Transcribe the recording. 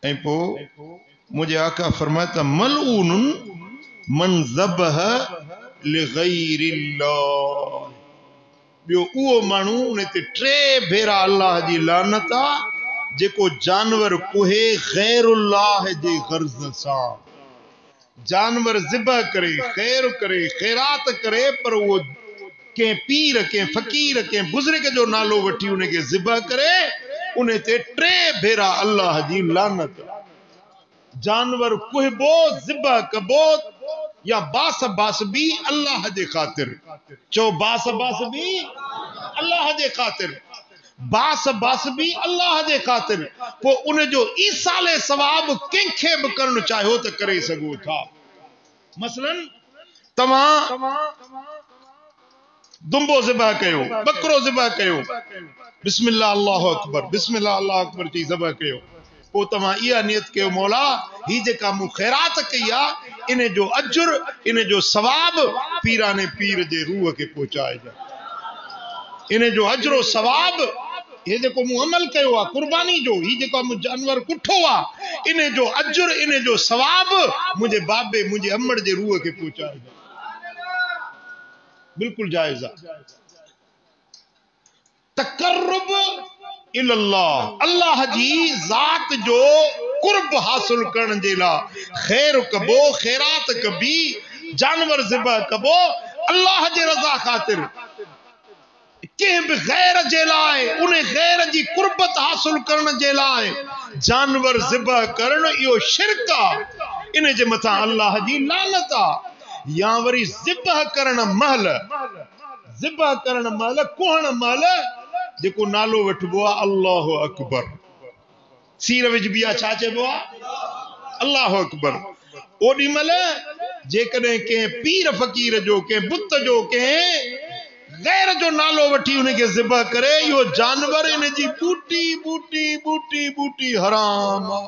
ऐं पोइ मुझे आका फरमाता मलऊनुन मन ज़बह लिग़ैरिल्लाह। बियो उहो माण्हू उन ते 3 भेरा अल्लाह जी लानत आ जेको जानवर कुहे गैरुल्लाह जे गर्ज़ सां। जानवर ज़िबह करे, खैर करे, खैरात करे, पर वो के पीर के फकीर के बुजुर्ग जो नालो वठी उन के ज़िबह करे, उन ते 3 भेरा अल्लाह जी लानत। जानवर कुहबो, ज़िबह कबो या बास भी अल्लाह जे खातिर। चो बास भी अल्लाह जे खातिर, बास भी अल्लाह जे खातिर। पो उन जो ईसाले सवाब कंखे भी करण चाहो तो करे सगो था। मसलन तमा दुंबो ज़िबह कयो, बकरो ज़िबह कयो, बिस्मिल्लाह अल्लाहु अकबर, बिस्मिल्लाह अल्लाहु अकबर चई ज़िबह कयो। पो तमा इया नियत कयो मौला ही जेका मु खैरात कया इन जो अजर, इन जो सवाब पीराने पीर जे रूह के पहुंचाए जा। इन जो अजरो सवाब ये जेको मु अमल कयो आ कुर्बानी जो, ही जेको मु जानवर कुठो आ, इन जो अजर, इन जो सवाब मुझे बाबे मुझे अम्मड़ जे रूह के पहुंचाए जा। बिल्कुल जायज़ आ। तकर्रुब इल्लाह, अल्लाह जी जात जो कुर्ब हासिल करण जे ला खैर कबो, खैरात कबी, जानवर ज़िबह कबो अल्लाह जे रज़ा खातिर। के भी गैर जे लाए, उन गैर जी कुर्बत हासिल करण जे लाए जानवर ज़िबह करण इहो शिरक आ। इन जे मथा अल्लाह जी लानत आ। या वरी ज़िबह करण महल, ज़िबह करण महल, कुहण महल जेको नालो वठबो आ अल्लाहु अकबर, सीर विच बिया छा चइबो आ अल्लाहु अकबर। ओडी मल जेकॾहिं के पीर फकीर जो, के बुत जो, के गैर जो नालो वठी उनके ज़िबह करे, इहो जानवर इन जी बूटी बूटी बूटी बूटी हराम आ।